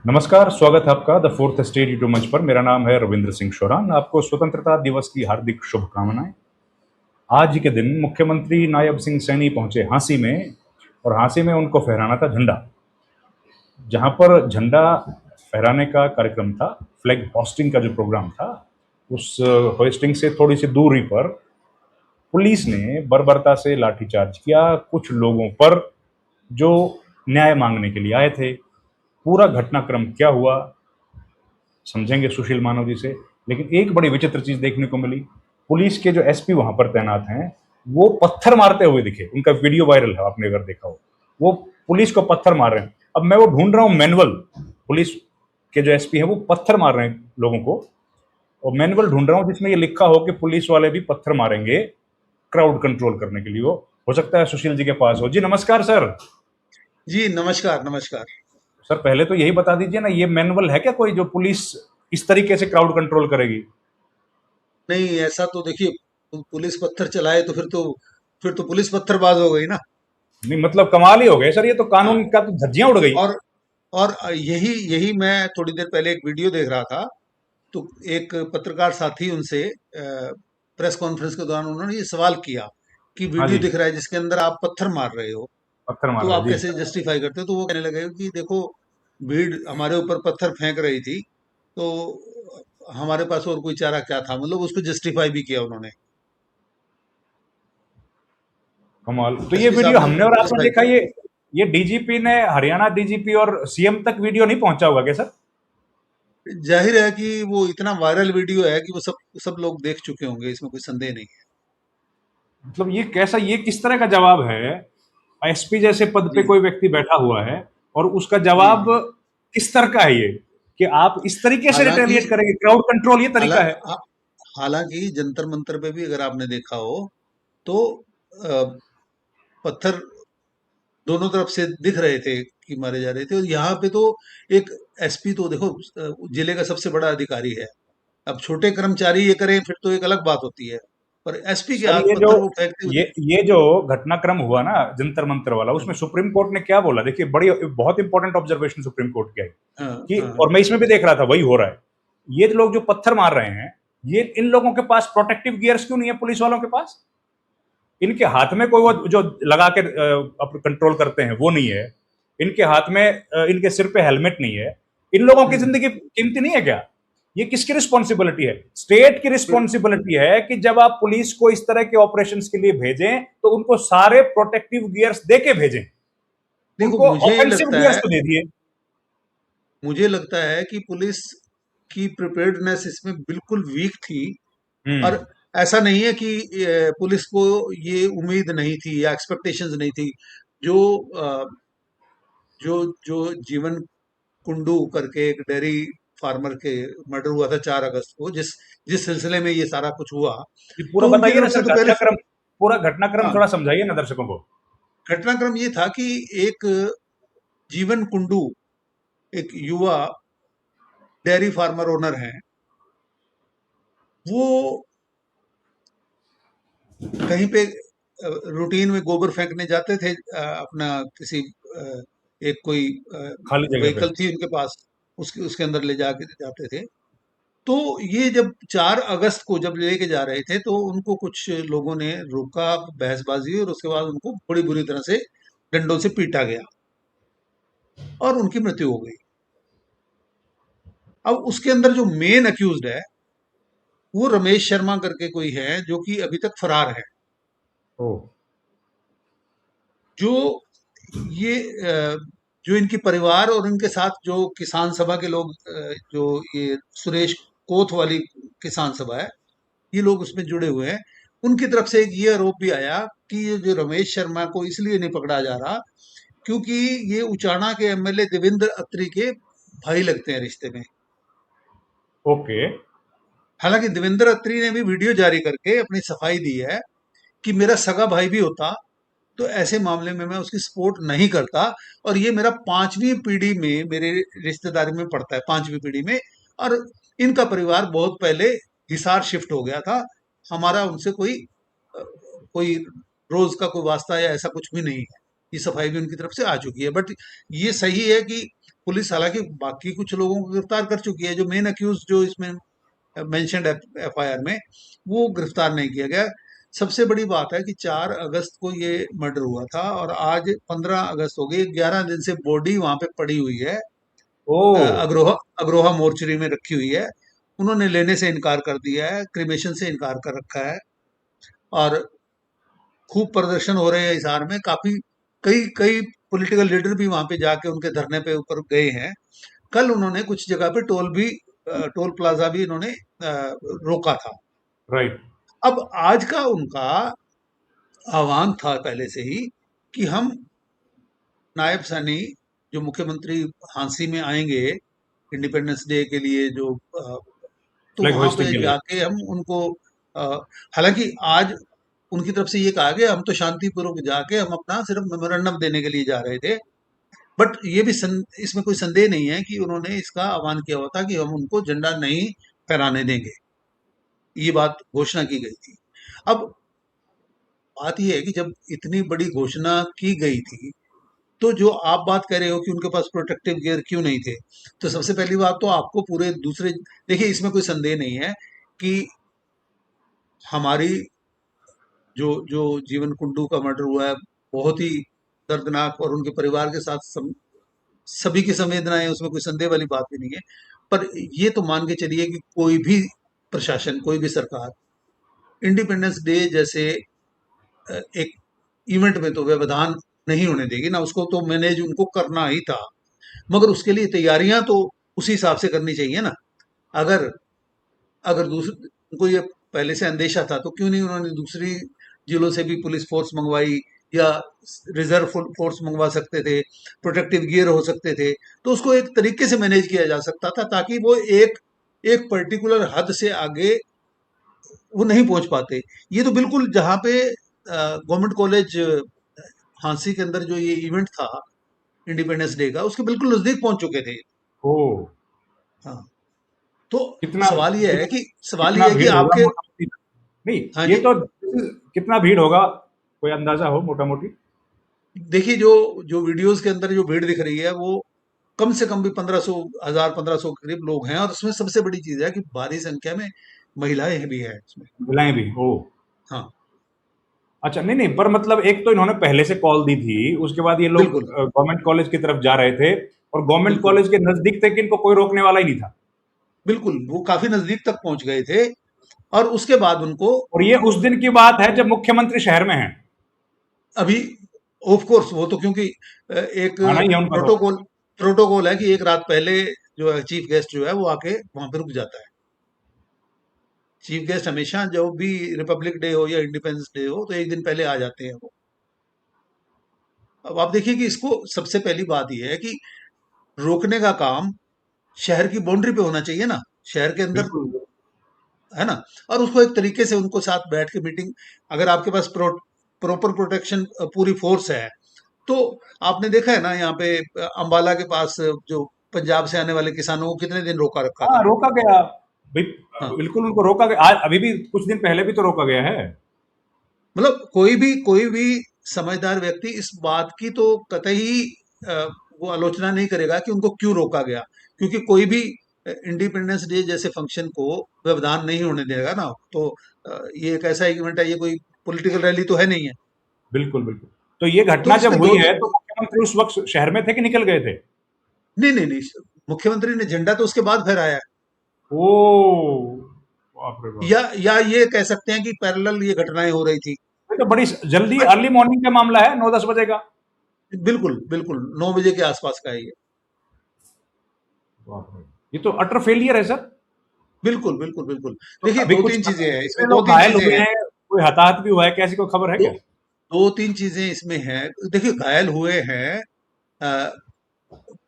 नमस्कार, स्वागत है आपका द फोर्थ स्टेट यूट्यूब मंच पर। मेरा नाम है रविंद्र सिंह शोरान। आपको स्वतंत्रता दिवस की हार्दिक शुभकामनाएं। आज के दिन मुख्यमंत्री नायब सिंह सैनी पहुंचे हांसी में, और हांसी में उनको फहराना था झंडा। जहां पर झंडा फहराने का कार्यक्रम था, फ्लैग होस्टिंग का जो प्रोग्राम था, उस होस्टिंग से थोड़ी सी दूरी पर पुलिस ने बर्बरता से लाठीचार्ज किया कुछ लोगों पर जो न्याय मांगने के लिए आए थे। पूरा घटनाक्रम क्या हुआ समझेंगे सुशील मानव जी से। लेकिन एक बड़ी विचित्र चीज देखने को मिली। पुलिस के जो एसपी वहां पर तैनात हैं, वो पत्थर मारते हुए दिखे। उनका वीडियो वायरल है, आपने अगर देखा हो। वो पुलिस को पत्थर मार रहे हैं। अब मैं वो ढूंढ रहा हूं मैनुअल। पुलिस के जो एसपी हैं वो पत्थर मार रहे हैं लोगों को, और मैनुअल ढूंढ रहा हूं जिसमें ये लिखा हो कि पुलिस वाले भी पत्थर मारेंगे क्राउड कंट्रोल करने के लिए। वो हो सकता है सुशील जी के पास हो। जी नमस्कार सर। जी, नमस्कार, नमस्कार। सर पहले तो यही बता दीजिए ना, ये मैनुअल है क्या कोई जो पुलिस इस तरीके से क्राउड कंट्रोल करेगी? नहीं, ऐसा तो देखिए, पुलिस पत्थर चलाए तो फिर तो पुलिस पत्थरबाज हो गई ना। नहीं मतलब कमाल ही हो गए सर, ये तो हाँ, कानून का तो धज्जियां उड़ गई। और और यही यही मैं थोड़ी देर पहले एक वीडियो देख रहा था, तो एक पत्रकार साथी उनसे प्रेस कॉन्फ्रेंस के दौरान उन्होंने ये सवाल किया कि हाँ वीडियो जी। दिख रहा है जिसके अंदर आप पत्थर मार रहे हो, पत्थर मार तो रहा है आप जी। कैसे जस्टिफाई करते हो? तो वो कहने लगे कि देखो, भीड़ हमारे ऊपर पत्थर फेंक रही थी, तो हमारे पास और कोई चारा क्या था? मतलब उसको जस्टिफाई भी किया उन्होंने। कमाल। तो ये एसपी वीडियो साहब ने हमने और आपने जस्टिफाई देखा, किया। ये डीजीपी ने, हरियाणा डीजीपी और सीएम तक वीडियो नहीं पहुंचा होगा क्या सर? जाहिर है कि वो इतना वायरल वीडियो है कि वो सब लोग देख चुके होंगे, इसमें कोई संदेह नहीं है। मतलब ये कैसा, ये किस तरह का जवाब है? एसपी जैसे पद पे जी, कोई व्यक्ति बैठा हुआ है, और उसका जी, जवाब जी। किस तरह का है ये, कि आप इस तरीके से हालांकि रिटेलिएट करेंगे? क्राउड कंट्रोल ये हालां तरीका है? हा- हालांकि जंतर मंतर पे भी अगर आपने देखा हो, तो अ, पत्थर दोनों तरफ से दिख रहे थे कि मारे जा रहे थे, और यहाँ पे तो एक एसपी तो देखो, जिले का सबसे बड़ा अधिकारी है। अब छोटे कर्मचारी ये करें फिर तो एक अलग बात होती है, पर एसपी के सर हाथ ये जो पत्थर वो फेंकते हुए ये जो घटनाक्रम हुआ ना जंतर मंतर वाला, हाँ, उसमें सुप्रीम कोर्ट ने क्या बोला? देखिए, बड़ी बहुत इंपॉर्टेंट ऑब्जर्वेशन सुप्रीम कोर्ट की आई हाँ, कि, हाँ, और मैं इसमें भी देख रहा था वही हो रहा है। ये लोग जो पत्थर मार रहे हैं, ये इन लोगों के पास प्रोटेक्टिव गियर्स क्यों नहीं है? पुलिस वालों के पास इनके हाथ में कोई वो जो लगा के कंट्रोल करते हैं वो नहीं है। इनके हाथ में इनके सिर पे हेलमेट नहीं है। इन लोगों की हम्म, जिंदगी कीमती नहीं है क्या? ये किसकी रिस्पॉन्सिबिलिटी है? स्टेट की बिल- रिस्पॉन्सिबिलिटी है कि जब आप पुलिस को इस तरह के ऑपरेशंस के लिए भेजें तो उनको सारे प्रोटेक्टिव गियर्स दे के भेजें। देखो, उनको ऑफेंसिव गियर्स तो दे दिए। मुझे लगता है कि पुलिस की प्रिपेयर्डनेस इसमें बिल्कुल वीक थी। और हम्म। ऐसा नहीं है कि पुलिस को ये उम्मीद नहीं थी या एक्सपेक्टेशंस नहीं थी। जो अ, जो जो जीवन कुंडू करके एक डेयरी फार्मर के मर्डर हुआ था 4 अगस्त को, जिस जिस सिलसिले में ये सारा कुछ हुआ, ये पूरा तो उनकी बताइए ना तरफ से सर, तो पहले घटनाक्रम। पूरा घटनाक्रम हाँ, थोड़ा समझाइए ना दर्शकों को। घटनाक्रम ये था कि एक जीवन कुंडू, एक युवा डेयरी फार्मर ओनर हैं। वो कहीं पे रूटीन में गोबर फेंकने जाते थे, अपना किसी अ, एक कोई खाली जगह पे। व्हीकल थी उनके पास, उसके उसके अंदर ले जाके जाते थे। तो ये जब 4 अगस्त को जब लेके जा रहे थे, तो उनको कुछ लोगों ने रोका, बहसबाजी, और उसके बाद उनको बड़ी बुरी तरह से डंडों से पीटा गया और उनकी मृत्यु हो गई। अब उसके अंदर जो मेन अक्यूज्ड है, वो रमेश शर्मा करके कोई है, जो कि अभी तक फरार है। ओ। जो ये जो इनकी परिवार और इनके साथ जो किसान सभा के लोग, जो ये सुरेश कोत वाली किसान सभा है, ये लोग उसमें जुड़े हुए हैं। उनकी तरफ से एक ये आरोप भी आया कि ये जो रमेश शर्मा को इसलिए नहीं पकड़ा जा रहा, क्योंकि ये उचाना के एमएलए देवेंद्र अत्री के भाई लगते हैं रिश्ते में। ओके। हालांकि देवेंद्र अत्री ने भी वीडियो जारी करके अपनी सफाई दी है कि मेरा सगा भाई भी होता तो ऐसे मामले में मैं उसकी सपोर्ट नहीं करता, और ये मेरा 5वीं पीढ़ी में मेरे रिश्तेदारी में पड़ता है, 5वीं पीढ़ी में। और इनका परिवार बहुत पहले हिसार शिफ्ट हो गया था। हमारा उनसे कोई रोज का कोई वास्ता या ऐसा कुछ भी नहीं है। ये सफाई भी उनकी तरफ से आ चुकी है। बट ये सही है कि पुलिस हालांकि बाकी कुछ लोगों को गिरफ्तार कर चुकी है, जो मेन अक्यूज जो इसमें मेंशन्ड एफआईआर में, वो गिरफ्तार नहीं किया गया। सबसे बड़ी बात है कि 4 अगस्त को ये मर्डर हुआ था और आज 15 अगस्त हो गई, 11 दिन से बॉडी वहां पे पड़ी हुई है, ओ। अग्रोहा अग्रोहा मोर्चरी में रखी हुई है। उन्होंने लेने से इनकार कर दिया है, क्रिमेशन से इनकार कर रखा है, और खूब प्रदर्शन हो रहे हैं हिसार में। काफी कई कई पॉलिटिकल लीडर भी वहां पे जाके उनके धरने पे ऊपर गए हैं। कल उन्होंने कुछ जगह पे टोल प्लाजा भी इन्होंने रोका था। राइट। अब आज का उनका आह्वान था पहले से ही कि हम नायब सैनी जो मुख्यमंत्री हांसी में आएंगे इंडिपेंडेंस डे के लिए, जो तो फ्लैग वहां होइस्टिंग पे के लिए। जाके हम उनको अ, हालांकि आज उनकी तरफ से ये कहा गया हम तो शांतिपूर्वक जाके हम अपना सिर्फ मेमोरेंडम देने के लिए जा रहे थे। बट ये भी इसमें कोई संदेह नहीं है कि उन्होंने इसका आह्वान किया हुआ था कि हम उनको झंडा नहीं फहराने देंगे। ये बात घोषणा की गई थी। अब बात ये है कि जब इतनी बड़ी घोषणा की गई थी, तो जो आप बात कर रहे हो कि उनके पास प्रोटेक्टिव गियर क्यों नहीं थे, तो सबसे पहली बात तो आपको पूरे दूसरे, देखिए इसमें कोई संदेह नहीं है कि हमारी जो जो जीवन कुंडू का मर्डर हुआ है, बहुत ही दर्दनाक, और उनके परिवार के साथ सभी की संवेदनाएं, उसमें कोई संदेह वाली बात भी नहीं है। पर ये तो मान के चलिए कि कोई भी प्रशासन, कोई भी सरकार इंडिपेंडेंस डे जैसे एक इवेंट में तो व्यवधान नहीं होने देगी ना, उसको तो मैनेज उनको करना ही था। मगर उसके लिए तैयारियां तो उसी हिसाब से करनी चाहिए ना। अगर अगर दूसरे उनको ये पहले से अंदेशा था, तो क्यों नहीं उन्होंने दूसरी जिलों से भी पुलिस फोर्स मंगवाई, या रिजर्व फोर्स मंगवा सकते थे, प्रोटेक्टिव गियर हो सकते थे, तो उसको एक तरीके से मैनेज किया जा सकता था ताकि वो एक एक पर्टिकुलर हद से आगे वो नहीं पहुंच पाते। ये तो बिल्कुल जहाँ पे गवर्नमेंट कॉलेज झांसी के अंदर जो ये इवेंट था इंडिपेंडेंस डे का, उसके बिल्कुल नजदीक पहुंच चुके थे। ओ। हाँ, तो कितना सवाल ये है कित, कि सवाल कितना ये है कि भीड़ होगा आपके, मोटा मोटी? नहीं, हाँ ये जी, तो कितना भीड़ होगा, कोई अंदाजा हो मोटा मोटी? देखिए जो जो वीडियोस के अंदर जो भीड़ दिख रही है, वो कम से कम भी 1500, 1000 1500 के करीब लोग हैं, और उसमें सबसे बड़ी चीज है कि भारी संख्या में महिलाएं भी है इसमें। मिलाएं भी? ओ। हाँ, अच्छा, नहीं नहीं, पर मतलब एक तो इन्होंने पहले से कॉल दी थी, उसके बाद ये लोग बिल्कुल गवर्नमेंट कॉलेज की तरफ जा रहे थे, और गवर्नमेंट बिल्कुल कॉलेज के नजदीक थे कि इनको कोई रोकने वाला ही नहीं था। बिल्कुल, वो काफी नजदीक तक पहुंच गए थे, और उसके बाद उनको और ये उस दिन की बात है जब मुख्यमंत्री शहर में हैं। अभी ऑफ कोर्स वो तो क्योंकि एक हाँ, नहीं है उनका तो। प्रोटोकॉल प्रोटोकॉल है कि एक रात पहले जो है चीफ गेस्ट जो है वो आके वहां पे रुक जाता है। चीफ गेस्ट हमेशा जो भी रिपब्लिक डे हो या इंडिपेंडेंस डे हो, तो एक दिन पहले आ जाते हैं वो। अब आप देखिए कि इसको सबसे पहली बात यह है कि रोकने का काम शहर की बाउंड्री पे होना चाहिए ना, शहर के अंदर, बिल्कुल। है ना। और उसको एक तरीके से उनको साथ बैठ के मीटिंग, अगर आपके पास प्रॉपर प्रोटेक्शन पूरी फोर्स है, तो आपने देखा है ना यहाँ पे अंबाला के पास जो पंजाब से आने वाले किसानों को कितने दिन रोका रखा हाँ, था। रोका गया। हाँ, बिल्कुल उनको रोका गया, आज अभी भी कुछ दिन पहले भी तो रोका गया है। मतलब कोई भी समझदार व्यक्ति इस बात की तो कतई अ, वो आलोचना नहीं करेगा कि उनको क्यों रोका गया, क्योंकि कोई भी इंडिपेंडेंस डे जैसे फंक्शन को व्यवधान नहीं होने देगा ना। तो ये एक ऐसा इवेंट है, ये कोई पॉलिटिकल रैली तो है नहीं है। बिल्कुल बिल्कुल। तो ये तो घटना जब इसमें हुई दो है तो मुख्यमंत्री उस वक्त शहर में थे कि निकल गए थे? नहीं नहीं नहीं, मुख्यमंत्री ने झंडा तो उसके बाद फहराया। ओ, बाप रे बाप। या ये कह सकते हैं कि पैरेलल ये घटनाएं हो रही थी। ये तो बड़ी जल्दी बट अर्ली मॉर्निंग का मामला है, 9-10 बजे का। बिल्कुल बिल्कुल 9 बजे के आसपास का है ये। बाप रे, ये तो अटर फेलियर है सर। बिल्कुल बिल्कुल बिल्कुल। तो देखिए अभी दो कुछ तीन चीजें हैं इसमें, कितने दो लोग तीन घायल चीजें हुए हैं। हैं, कोई हताहत भी हुआ है, कैसी कोई खबर है दो क्या? दो तीन चीजें इसमें हैं। देखिए घायल हुए हैं, अ,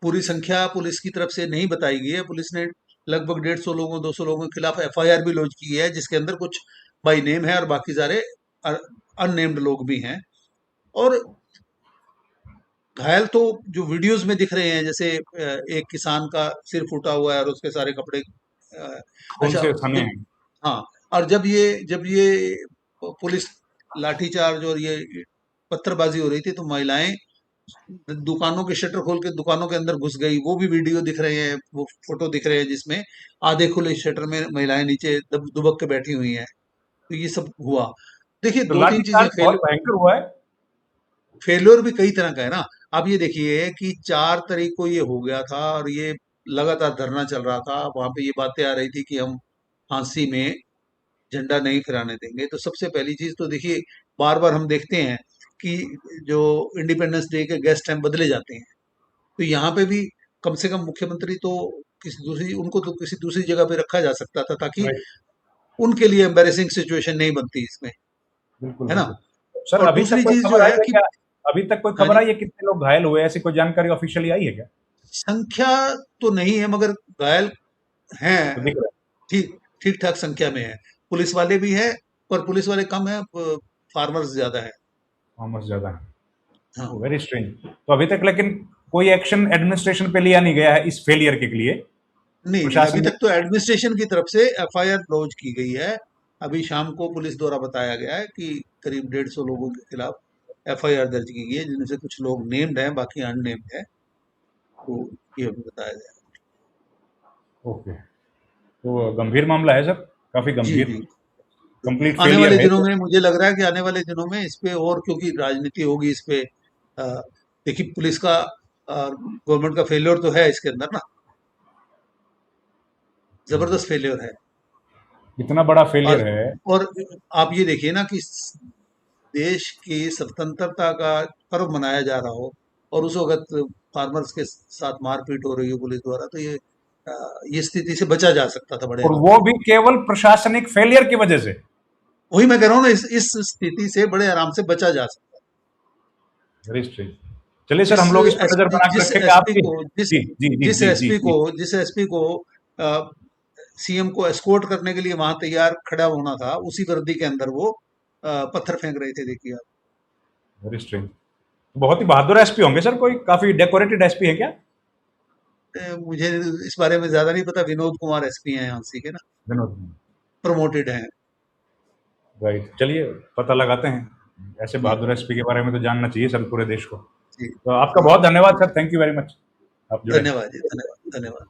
पूरी संख्या पुलिस की तरफ से नहीं बताई गई है। पुलिस ने लगभग 150 लोगों 200 लोगों के खिलाफ एफआईआर भी लॉन्च की है, जिसके अंदर कुछ बाई नेम है और बाकी सारे अननेम्ड लोग भी हैं। और घायल तो जो वीडियोस में दिख रहे हैं, जैसे एक किसान का सिर फूटा हुआ है और उसके सारे कपड़े कौन अच्छा, से सने जब, हैं? हाँ, और जब ये पुलिस लाठीचार्ज और ये पत्थरबाजी हो रही थी, तो महिलाएं दुकानों के शटर खोल के दुकानों के अंदर घुस गई, वो भी वीडियो दिख रहे हैं, वो फोटो दिख रहे हैं जिसमें आधे खुले शटर में महिलाएं नीचे दुबक के बैठी हुई हैं। तो ये सब हुआ। देखिए तो दो तीन चीजें लाठीचार्ज बहुत भयंकर हुआ है। फेल्योर भी कई तरह का है ना। आप ये देखिए कि 4 तारीख को ये हो गया था और ये लगातार धरना चल रहा था, वहां पे ये बातें आ रही थी कि हम फांसी में झंडा नहीं फहराने देंगे। तो सबसे पहली चीज तो देखिए, बार बार हम देखते हैं कि जो इंडिपेंडेंस डे के गेस्ट टाइम बदले जाते हैं, तो यहाँ पे भी कम से कम मुख्यमंत्री तो किसी दूसरी उनको तो किसी दूसरी जगह पे रखा जा सकता था, ताकि राइट। उनके लिए एम्बेरेसिंग सिचुएशन नहीं बनती इसमें, बिल्कुल, है ना। बिल्कुल। सर और अभी तक दूसरी कोई चीज जो खबर आई है है कि क्या? अभी तक कोई हाँ खबर जी, आई है कितने लोग घायल हुए? ऐसी कोई जानकारी ऑफिशियली आई है क्या? संख्या तो नहीं है मगर घायल तो हैं, दिख रहा ठीक ठीक ठाक संख्या में है। पुलिस वाले भी है, पर पुलिस वाले कम है, फार्मर्स ज्यादा है। है ऑलमोस्ट ज्यादा है। हाँ, वेरी स्ट्रेंज। तो अभी तक लेकिन कोई एक्शन एडमिनिस्ट्रेशन पे लिया नहीं गया है इस फेलियर के लिए? नहीं नहीं, अभी प्रशासन ने? तक तो एडमिनिस्ट्रेशन की तरफ से एफआईआर लॉन्च की गई है। अभी शाम को पुलिस द्वारा बताया गया है कि करीब 150 लोगों के खिलाफ एफआईआर दर्ज की गई है, जिनमें से कुछ लोग नेम्ड हैं, बाकी अननेम्ड है। तो ये अभी बताया गया ओके। तो गंभीर मामला है सर, काफी है। जी गंभीर। जी। कंप्लीट आने फेलियर वाले है दिनों ये। में मुझे लग रहा है कि आने वाले दिनों में इस पे और, क्योंकि राजनीति होगी इस पे। देखिए पुलिस का, गवर्नमेंट का फेल्योर तो है इसके अंदर ना, जबरदस्त फेल्योर है। इतना बड़ा और फेलियर है। और आप ये देखिए ना कि देश की स्वतंत्रता का पर्व मनाया जा रहा हो और उस वक्त फार्मर्स के साथ मारपीट हो रही हो पुलिस द्वारा, तो ये स्थिति से बचा जा सकता था बड़े और आराम वो से। भी केवल प्रशासनिक फेलियर की वजह से। वही मैं कह रहा हूँ ना, इस स्थिति से बड़े आराम से बचा जा सकता है। Very strange. चलिए सर, जिस हम लोग इस पर नजर एसपी बना के जिस रखेंगे एसपी आपकी। को जिस जी जी जी जिस जी जी एसपी को जी। जिस एसपी को सीएम को एस्कॉर्ट करने के लिए वहां तैयार खड़ा होना था, उसी वर्दी के अंदर वो पत्थर फेंक रहे थे, देखिए आप। Very strange. बहुत ही बहादुर एसपी होंगे सर, कोई काफी डेकोरेटेड एसपी है क्या? मुझे इस बारे में ज्यादा नहीं पता। विनोद कुमार एसपी हैं झांसी के ना, विनोद। प्रमोटेड हैं। राइट, चलिए पता लगाते हैं। ऐसे जी बहादुर एसपी के बारे में तो जानना चाहिए सर पूरे देश को। जी तो आपका जी। बहुत धन्यवाद sir, thank you very much. आप जुड़े। धन्यवाद जी, धन्यवाद धन्यवाद।